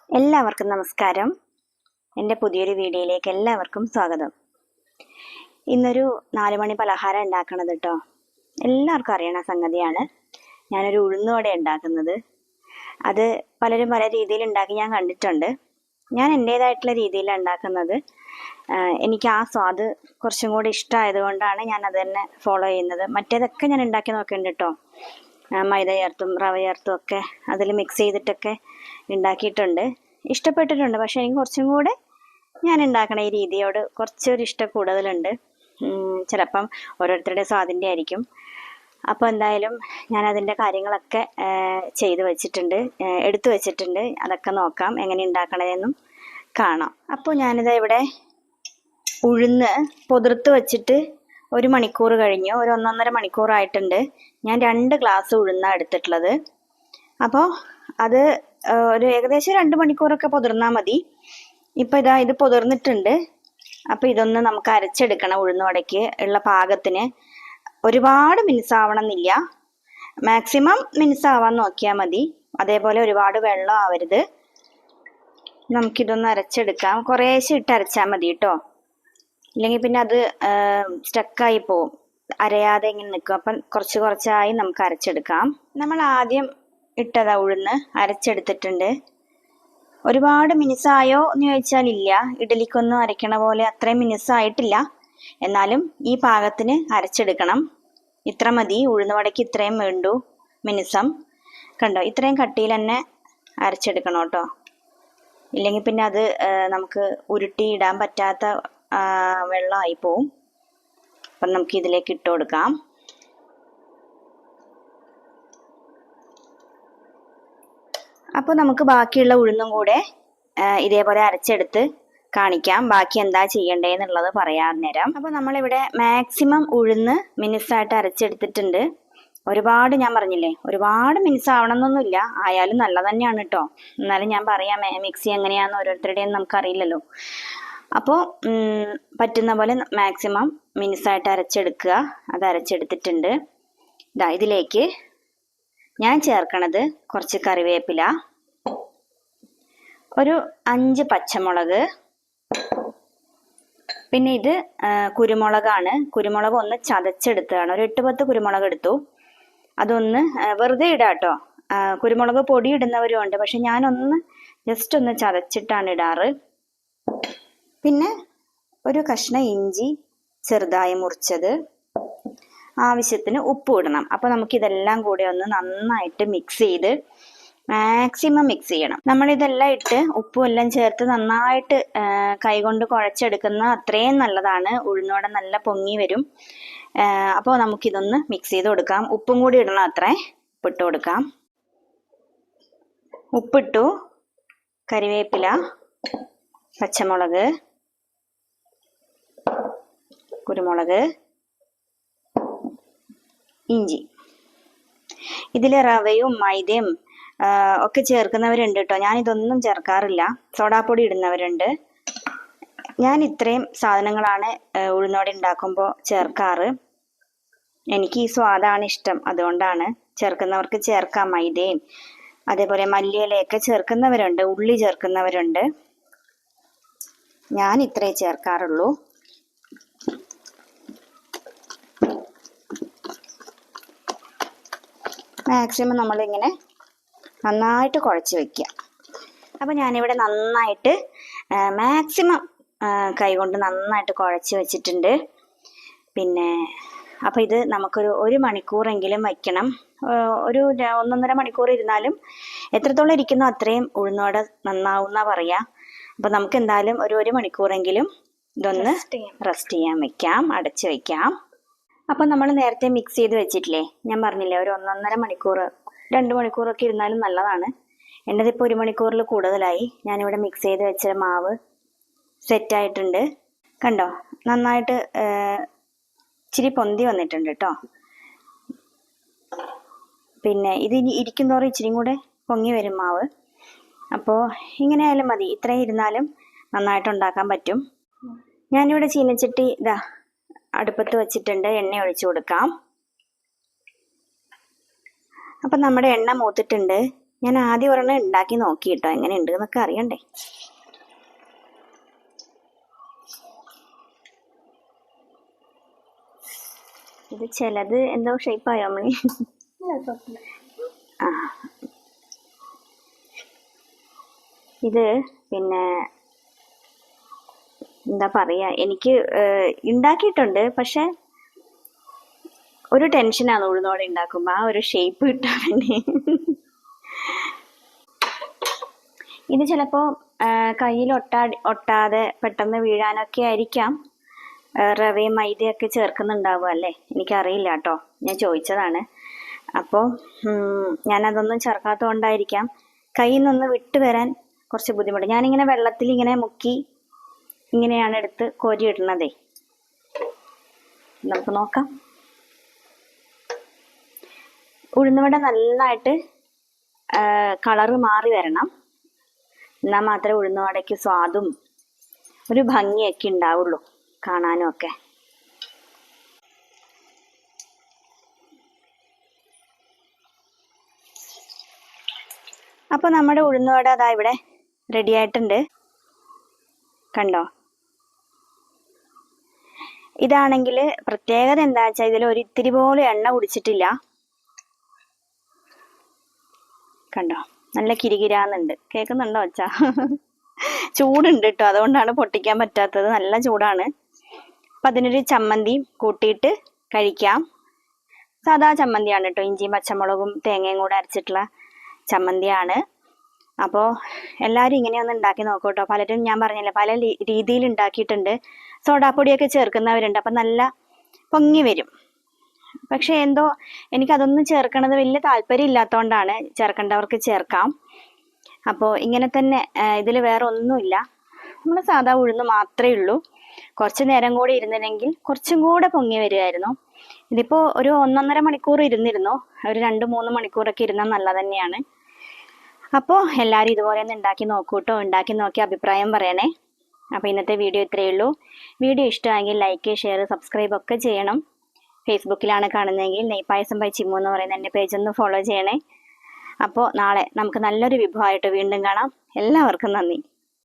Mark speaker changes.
Speaker 1: എല്ലാവർക്കും നമസ്കാരം. എൻ്റെ പുതിയൊരു വീഡിയോയിലേക്ക് എല്ലാവർക്കും സ്വാഗതം. ഇന്നൊരു 4 മണി പലഹാരം ഉണ്ടാക്കണത് കേട്ടോ. എല്ലാവർക്കും അറിയണ സംഗതിയാണ്. ഞാനൊരു ഉഴുന്നുവട ഉണ്ടാക്കുന്നത്. അത് പലരും പല രീതിയിൽ ഉണ്ടാക്കി ഞാൻ കണ്ടിട്ടുണ്ട്. ഞാൻ എൻ്റേതായിട്ടുള്ള രീതിയിലാണ് ഉണ്ടാക്കുന്നത്. എനിക്ക് ആ സ്വാദ് കുറച്ചും കൂടി ഇഷ്ടമായതുകൊണ്ടാണ് ഞാൻ അത് തന്നെ ഫോളോ ചെയ്യുന്നത്. മറ്റേതൊക്കെ ഞാൻ ഉണ്ടാക്കി നോക്കുന്നുണ്ട് കേട്ടോ. മൈദ ചേർത്തും റവ ചേർത്തും ഒക്കെ അതിൽ മിക്സ് ചെയ്തിട്ടൊക്കെ ഉണ്ടാക്കിയിട്ടുണ്ട്, ഇഷ്ടപ്പെട്ടിട്ടുണ്ട്. പക്ഷെ എനിക്ക് കുറച്ചും കൂടെ ഞാൻ ഉണ്ടാക്കണ ഈ രീതിയോട് കുറച്ചൊരു ഇഷ്ടം കൂടുതലുണ്ട്. ചിലപ്പം ഓരോരുത്തരുടെ സ്വാദിൻ്റെ ആയിരിക്കും. അപ്പോൾ എന്തായാലും ഞാൻ അതിൻ്റെ കാര്യങ്ങളൊക്കെ ചെയ്ത് വെച്ചിട്ടുണ്ട്, എടുത്തു വെച്ചിട്ടുണ്ട്. അതൊക്കെ നോക്കാം, എങ്ങനെ ഉണ്ടാക്കണതെന്നും കാണാം. അപ്പോൾ ഞാനിതാ ഇവിടെ ഉഴുന്ന് പൊതിർത്ത് വെച്ചിട്ട് 1 മണിക്കൂർ കഴിഞ്ഞു, ഒരു 1.5 മണിക്കൂറായിട്ടുണ്ട്. ഞാൻ 2 ഗ്ലാസ് ഉഴുന്നാണ് എടുത്തിട്ടുള്ളത്. അപ്പോൾ അത് ഒരു ഏകദേശം 2 മണിക്കൂറൊക്കെ പൊതിർന്നാൽ മതി. ഇപ്പോൾ ഇതാ ഇത് പൊതിർന്നിട്ടുണ്ട്. അപ്പോൾ ഇതൊന്ന് നമുക്ക് അരച്ചെടുക്കണം. ഉഴുന്നുവടയ്ക്ക് ഉള്ള പാകത്തിന് ഒരുപാട് മിനുസാവണം എന്നില്ല, മാക്സിമം മിനുസാവാൻ നോക്കിയാൽ മതി. അതേപോലെ ഒരുപാട് വെള്ളം ആവരുത്. നമുക്കിതൊന്ന് അരച്ചെടുക്കാം. കുറേശ്ശെ ഇട്ട് അരച്ചാൽ മതി കേട്ടോ, ഇല്ലെങ്കിൽ പിന്നെ അത് സ്റ്റക്കായി പോവും, അരയാതെ ഇങ്ങനെ നിൽക്കും. അപ്പം കുറച്ച് കുറച്ചായി നമുക്ക് അരച്ചെടുക്കാം. നമ്മൾ ആദ്യം ഇട്ടതാ ഉഴുന്ന് അരച്ചെടുത്തിട്ടുണ്ട്. ഒരുപാട് മിനുസായോ എന്ന് ചോദിച്ചാൽ ഇല്ല, ഇഡലിക്കൊന്നും അരയ്ക്കണ പോലെ അത്രയും മിനുസായിട്ടില്ല. എന്നാലും ഈ പാകത്തിന് അരച്ചെടുക്കണം. ഇത്ര മതി, ഉഴുന്നുവടയ്ക്ക് ഇത്രയും വേണ്ടു മിനുസം. കണ്ടോ, ഇത്രയും കട്ടിയിൽ തന്നെ അരച്ചെടുക്കണം കേട്ടോ, ഇല്ലെങ്കിൽ പിന്നെ അത് നമുക്ക് ഉരുട്ടി ഇടാൻ പറ്റാത്ത വെള്ളമായി പോവും. അപ്പം നമുക്ക് ഇതിലേക്ക് ഇട്ട് കൊടുക്കാം. അപ്പോൾ നമുക്ക് ബാക്കിയുള്ള ഉഴുന്നും കൂടെ ഇതേപോലെ അരച്ചെടുത്ത് കാണിക്കാം. ബാക്കി എന്താ ചെയ്യേണ്ടതെന്നുള്ളത് പറയാൻ നേരം. അപ്പോൾ നമ്മളിവിടെ മാക്സിമം ഉഴുന്ന് മിനുസായിട്ട് അരച്ചെടുത്തിട്ടുണ്ട്. ഒരുപാട് ഞാൻ പറഞ്ഞില്ലേ, ഒരുപാട് മിനുസാവണം എന്നൊന്നുമില്ല, ആയാലും നല്ല തന്നെയാണ് കേട്ടോ. എന്നാലും ഞാൻ പറയാം, മിക്സി എങ്ങനെയാണെന്ന് ഓരോരുത്തരുടെയും നമുക്കറിയില്ലല്ലോ. അപ്പോൾ പറ്റുന്ന പോലെ മാക്സിമം മിനുസായിട്ട് അരച്ചെടുക്കുക. അത് അരച്ചെടുത്തിട്ടുണ്ട്. ഇതിലേക്ക് ഞാൻ ചേർക്കണത് കുറച്ച് കറിവേപ്പില, ഒരു 5 പച്ചമുളക്, പിന്നെ ഇത് കുരുമുളകാണ്. കുരുമുളക് ഒന്ന് ചതച്ചെടുത്തതാണ്. ഒരു 8-10 കുരുമുളക് എടുത്തു. അതൊന്ന് വെറുതെ ഇടാട്ടോ. കുരുമുളക് പൊടി ഇടുന്നവരും ഉണ്ട്, പക്ഷെ ഞാനൊന്ന് ജസ്റ്റ് ഒന്ന് ചതച്ചിട്ടാണ് ഇടാറ്. പിന്നെ ഒരു കഷ്ണം ഇഞ്ചി ചെറുതായി മുറിച്ചത്, ആവശ്യത്തിന് ഉപ്പ് ഇടണം. അപ്പോൾ നമുക്കിതെല്ലാം കൂടി ഒന്ന് നന്നായിട്ട് മിക്സ് ചെയ്ത് മാക്സിമം മിക്സ് ചെയ്യണം. നമ്മളിതെല്ലാം ഇട്ട് ഉപ്പും എല്ലാം ചേർത്ത് നന്നായിട്ട് കൈകൊണ്ട് കുഴച്ചെടുക്കുന്ന അത്രയും നല്ലതാണ്. ഉഴുന്നോടെ നല്ല പൊങ്ങി വരും. അപ്പോൾ നമുക്കിതൊന്ന് മിക്സ് ചെയ്ത് കൊടുക്കാം. ഉപ്പും കൂടി ഇടണം, അത്രേ. ഉപ്പിട്ട് കൊടുക്കാം. ഉപ്പിട്ടു, കരിവേപ്പില, പച്ചമുളക്, കുരുമുളക്, ഇഞ്ചി. ഇതിൽ റവയും മൈദയും ഒക്കെ ചേർക്കുന്നവരുണ്ട് കേട്ടോ. ഞാനിതൊന്നും ചേർക്കാറില്ല. സോഡാപ്പൊടി ഇടുന്നവരുണ്ട്. ഞാൻ ഇത്രയും സാധനങ്ങളാണ് ഉഴുന്നോടെ ഉണ്ടാക്കുമ്പോൾ ചേർക്കാറ്. എനിക്ക് ഈ സ്വാദാണ് ഇഷ്ടം, അതുകൊണ്ടാണ്. ചേർക്കുന്നവർക്ക് ചേർക്കാം. മൈദയും അതേപോലെ മല്ലിയിലയൊക്കെ ചേർക്കുന്നവരുണ്ട്, ഉള്ളി ചേർക്കുന്നവരുണ്ട്. ഞാൻ ഇത്രേ ചേർക്കാറുള്ളൂ. മാക്സിമം നമ്മളിങ്ങനെ നന്നായിട്ട് കുഴച്ച് വയ്ക്കുക. അപ്പോൾ ഞാനിവിടെ നന്നായിട്ട് മാക്സിമം കൈകൊണ്ട് നന്നായിട്ട് കുഴച്ച് വെച്ചിട്ടുണ്ട്. പിന്നെ അപ്പോൾ ഇത് നമുക്കൊരു 1 മണിക്കൂറെങ്കിലും വയ്ക്കണം. ഒരു 1.5 മണിക്കൂർ ഇരുന്നാലും എത്രത്തോളം ഇരിക്കുന്നോ അത്രയും ഉഴുന്നോടെ നന്നാവുന്ന പറയാ. അപ്പോൾ നമുക്ക് എന്തായാലും ഒരു 1 മണിക്കൂറെങ്കിലും ഇതൊന്ന് റെസ്റ്റ് ചെയ്യാൻ വെക്കാം, അടച്ച് വയ്ക്കാം. അപ്പം നമ്മൾ നേരത്തെ മിക്സ് ചെയ്ത് വെച്ചിട്ടില്ലേ, ഞാൻ പറഞ്ഞില്ലേ, ഒരു 1.5 മണിക്കൂർ 2 മണിക്കൂറൊക്കെ ഇരുന്നാലും നല്ലതാണ്. എൻ്റെതിപ്പോൾ 1 മണിക്കൂറിൽ കൂടുതലായി. ഞാനിവിടെ മിക്സ് ചെയ്ത് വെച്ച മാവ് സെറ്റായിട്ടുണ്ട്. കണ്ടോ, നന്നായിട്ട് ഇച്ചിരി പൊന്തി വന്നിട്ടുണ്ട് കേട്ടോ. പിന്നെ ഇത് ഇരിക്കും തോറും ഇച്ചിരിയും കൂടെ പൊങ്ങി വരും മാവ്. അപ്പോൾ ഇങ്ങനെ ആയാലും മതി, ഇത്രയും ഇരുന്നാലും നന്നായിട്ട് ഉണ്ടാക്കാൻ പറ്റും. ഞാനിവിടെ ചീനച്ചട്ടി അടുപ്പത്ത് വെച്ചിട്ടുണ്ട്. എണ്ണ ഒഴിച്ചു കൊടുക്കാം. അപ്പം നമ്മുടെ എണ്ണ മൂത്തിട്ടുണ്ട്. ഞാൻ ആദ്യം ഒരെണ്ണം ഉണ്ടാക്കി നോക്കി കേട്ടോ, എങ്ങനെ ഉണ്ട് എന്നൊക്കെ അറിയണ്ടേ. ഇത് ചിലത് എന്തോ ഷേപ്പായോ നമ്മള്. ആ ഇത് പിന്നെ എന്താ പറയാ, എനിക്ക് ഉണ്ടാക്കിയിട്ടുണ്ട്, പക്ഷെ ഒരു ടെൻഷനാണ് ഉഴുന്നോടെ ഉണ്ടാക്കുമ്പോൾ ആ ഒരു ഷേപ്പ് കിട്ടാൻ വേണ്ടി. ഇത് ചിലപ്പോൾ കയ്യിൽ ഒട്ടാതെ പെട്ടെന്ന് വീഴാനൊക്കെ ആയിരിക്കാം റവയും മൈദയൊക്കെ ചേർക്കുന്നുണ്ടാവുക അല്ലേ, എനിക്കറിയില്ല കേട്ടോ, ഞാൻ ചോദിച്ചതാണ്. അപ്പോൾ ഞാനതൊന്നും ചേർക്കാത്തത് കൊണ്ടായിരിക്കാം കയ്യിൽ നിന്ന് വിട്ട് വരാൻ കുറച്ച് ബുദ്ധിമുട്ട്. ഞാനിങ്ങനെ വെള്ളത്തിൽ ഇങ്ങനെ മുക്കി ഇങ്ങനെയാണ് എടുത്ത് കോരി ഇടുന്നതേ. നമുക്ക് നോക്കാം. ഉഴുന്നുവട നന്നായിട്ട് കളറ് മാറി വരണം, എന്നാൽ മാത്രമേ ഉഴുന്നുവടയ്ക്ക് സ്വാദും ഒരു ഭംഗിയൊക്കെ ഉണ്ടാവുള്ളൂ കാണാനും ഒക്കെ. അപ്പോൾ നമ്മുടെ ഉഴുന്നുവട അതാ ഇവിടെ റെഡി ആയിട്ടുണ്ട്, കണ്ടോ. ഇതാണെങ്കിൽ പ്രത്യേകത എന്താ വെച്ചാൽ ഇതിൽ ഒരു ഇത്തിരി പോലും എണ്ണ കുടിച്ചിട്ടില്ല, കണ്ടോ. നല്ല കിരികിരാന്നുണ്ട്, കേൾക്കുന്നുണ്ടോ വെച്ചാ. ചൂടുണ്ട് കേട്ടോ, അതുകൊണ്ടാണ് പൊട്ടിക്കാൻ പറ്റാത്തത്, നല്ല ചൂടാണ്. അപ്പം അതിനൊരു ചമ്മന്തി കൂട്ടിയിട്ട് കഴിക്കാം. സാധാ ചമ്മന്തിയാണ് കേട്ടോ, ഇഞ്ചിയും പച്ചമുളകും തേങ്ങയും കൂടെ അരച്ചിട്ടുള്ള ചമ്മന്തിയാണ്. അപ്പോൾ എല്ലാവരും ഇങ്ങനെയൊന്ന് ഉണ്ടാക്കി നോക്കൂ കേട്ടോ. പലരും ഞാൻ പറഞ്ഞില്ല പല രീതിയിൽ ഉണ്ടാക്കിയിട്ടുണ്ട്. സോഡാപ്പൊടിയൊക്കെ ചേർക്കുന്നവരുണ്ട്, അപ്പം നല്ല പൊങ്ങി വരും. പക്ഷെ എന്തോ എനിക്കതൊന്നും ചേർക്കണത് വലിയ താല്പര്യം ഇല്ലാത്തതുകൊണ്ടാണ്, ചേർക്കേണ്ടവർക്ക് ചേർക്കാം. അപ്പോൾ ഇങ്ങനെ തന്നെ, ഇതിൽ വേറെ ഒന്നുമില്ല, നമ്മൾ സാധാ ഉഴുന്ന് മാത്രമേ ഉള്ളൂ. കുറച്ച് നേരം കൂടി ഇരുന്നില്ലെങ്കിൽ കുറച്ചും കൂടെ പൊങ്ങി വരുമായിരുന്നു. ഇതിപ്പോൾ ഒരു 1.5 മണിക്കൂർ ഇരുന്നിരുന്നു, ഒരു 2-3 മണിക്കൂറൊക്കെ ഇരുന്നാൽ നല്ലത് തന്നെയാണ്. അപ്പോൾ എല്ലാവരും ഇതുപോലെ ഒന്ന് ഉണ്ടാക്കി നോക്കൂ കേട്ടോ. ഉണ്ടാക്കി നോക്കി അഭിപ്രായം പറയണേ. അപ്പോൾ ഇന്നത്തെ വീഡിയോ ഇത്രയേ ഉള്ളൂ. വീഡിയോ ഇഷ്ടമായെങ്കിൽ ലൈക്ക്, ഷെയർ, സബ്സ്ക്രൈബ് ഒക്കെ ചെയ്യണം. ഫേസ്ബുക്കിലാണ് കാണുന്നതെങ്കിൽ നെയ്പായസം ബൈ ചിമ്മു എന്ന് പറയുന്ന എൻ്റെ പേജൊന്ന് ഫോളോ ചെയ്യണേ. അപ്പോൾ നാളെ നമുക്ക് നല്ലൊരു വിഭവമായിട്ട് വീണ്ടും കാണാം. എല്ലാവർക്കും നന്ദി.